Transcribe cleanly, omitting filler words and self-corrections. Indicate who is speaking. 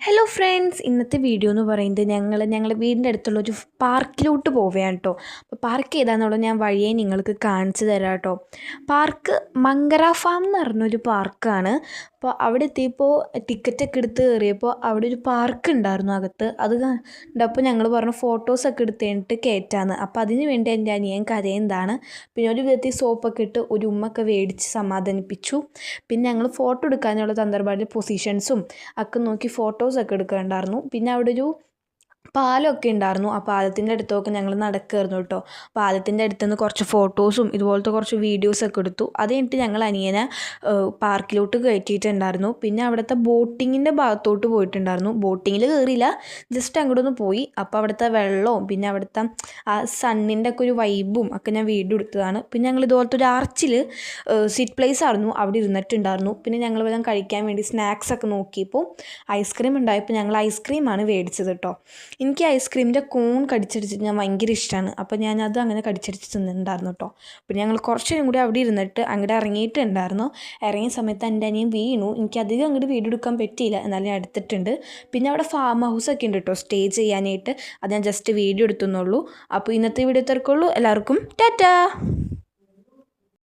Speaker 1: Hello friends, ഇന്നത്തെ video എന്ന് പറയുന്നത് ഞങ്ങളുടെ വീടിൻ്റെ അടുത്തുള്ളൊരു പാർക്കിലോട്ട് പോവുകയാണ് കേട്ടോ. അപ്പോൾ പാർക്ക് ഏതാണെന്നുള്ളത് ഞാൻ വഴിയെ നിങ്ങൾക്ക് കാണിച്ചു തരാം കേട്ടോ. പാർക്ക് മങ്കര ഫാം എന്ന് പറഞ്ഞൊരു പാർക്കാണ്. അപ്പോൾ അവിടെ എത്തിയപ്പോൾ ടിക്കറ്റൊക്കെ എടുത്ത് കയറിയപ്പോൾ അവിടെ ഒരു പാർക്ക് ഉണ്ടായിരുന്നു അകത്ത്. അത് കണ്ടപ്പോൾ ഞങ്ങൾ പറഞ്ഞു ഫോട്ടോസൊക്കെ എടുത്ത് കഴിഞ്ഞിട്ട് കയറ്റാമെന്ന്. അപ്പോൾ അതിന് വേണ്ടി എൻ്റെ അനിയൻ കരയുന്നതാണ്. പിന്നെ ഒരു വിധത്തിൽ സോപ്പൊക്കെ ഇട്ട് ഒരു ഉമ്മൊക്കെ മേടിച്ച് സമാധാനിപ്പിച്ചു. പിന്നെ ഞങ്ങൾ ഫോട്ടോ എടുക്കാനുള്ള തന്ത്രപാടിൽ പൊസിഷൻസും ഒക്കെ നോക്കി ഫോട്ടോസൊക്കെ എടുക്കുന്നുണ്ടായിരുന്നു. പിന്നെ അവിടെ ഒരു പാലമൊക്കെ ഉണ്ടായിരുന്നു. ആ പാലത്തിൻ്റെ അടുത്തൊക്കെ ഞങ്ങൾ നടക്കുമായിരുന്നു കേട്ടോ. പാലത്തിൻ്റെ അടുത്തുനിന്ന് കുറച്ച് ഫോട്ടോസും ഇതുപോലത്തെ കുറച്ച് വീഡിയോസൊക്കെ എടുത്തു. അത് കഴിഞ്ഞിട്ട് ഞങ്ങൾ അനിയനെ പാർക്കിലോട്ട് കയറ്റിയിട്ടുണ്ടായിരുന്നു. പിന്നെ അവിടുത്തെ ബോട്ടിങ്ങിൻ്റെ ഭാഗത്തോട്ട് പോയിട്ടുണ്ടായിരുന്നു. ബോട്ടിങ്ങിൽ കയറിയില്ല, ജസ്റ്റ് അങ്ങോട്ടൊന്ന് പോയി. അപ്പോൾ അവിടുത്തെ വെള്ളവും പിന്നെ അവിടുത്തെ ആ സണ്ണിൻ്റെ ഒക്കെ ഒരു വൈബും ഒക്കെ ഞാൻ വീഡിയോ എടുത്തതാണ്. പിന്നെ ഞങ്ങൾ ഇതുപോലത്തെ ഒരു ആർച്ചിൽ സിറ്റ് പ്ലേസ് ആയിരുന്നു, അവിടെ ഇരുന്നിട്ടുണ്ടായിരുന്നു. പിന്നെ ഞങ്ങൾ വല്ലതും കഴിക്കാൻ വേണ്ടി സ്നാക്സൊക്കെ നോക്കിയപ്പോൾ ഐസ്ക്രീം ഉണ്ടായപ്പോൾ ഞങ്ങൾ ഐസ്ക്രീമാണ് മേടിച്ചത് കേട്ടോ. എനിക്ക് ഐസ്ക്രീമിൻ്റെ കോൺ കടിച്ചടിച്ചിട്ട് ഞാൻ ഭയങ്കര ഇഷ്ടമാണ്. അപ്പോൾ ഞാനത് അങ്ങനെ കടിച്ചടിച്ച് തിന്നിട്ടുണ്ടായിരുന്നു കേട്ടോ. പിന്നെ ഞങ്ങൾ കുറച്ച് നേരം കൂടി അവിടെ ഇരുന്നിട്ട് അങ്ങോട്ട് ഇറങ്ങിയിട്ടുണ്ടായിരുന്നു. ഇറങ്ങിയ സമയത്ത് എൻ്റെ അനിയൻ വീണു. എനിക്ക് അധികം അങ്ങോട്ട് വീഡിയോ എടുക്കാൻ പറ്റിയില്ല, എന്നാലും ഞാൻ എടുത്തിട്ടുണ്ട്. പിന്നെ അവിടെ ഫാം ഹൗസൊക്കെ ഉണ്ട് കേട്ടോ സ്റ്റേ ചെയ്യാനായിട്ട്. അത് ഞാൻ ജസ്റ്റ് വീഡിയോ എടുത്തുന്നുള്ളൂ. അപ്പോൾ ഇന്നത്തെ വീഡിയോ തിരക്കുള്ളൂ. എല്ലാവർക്കും ടാറ്റാ.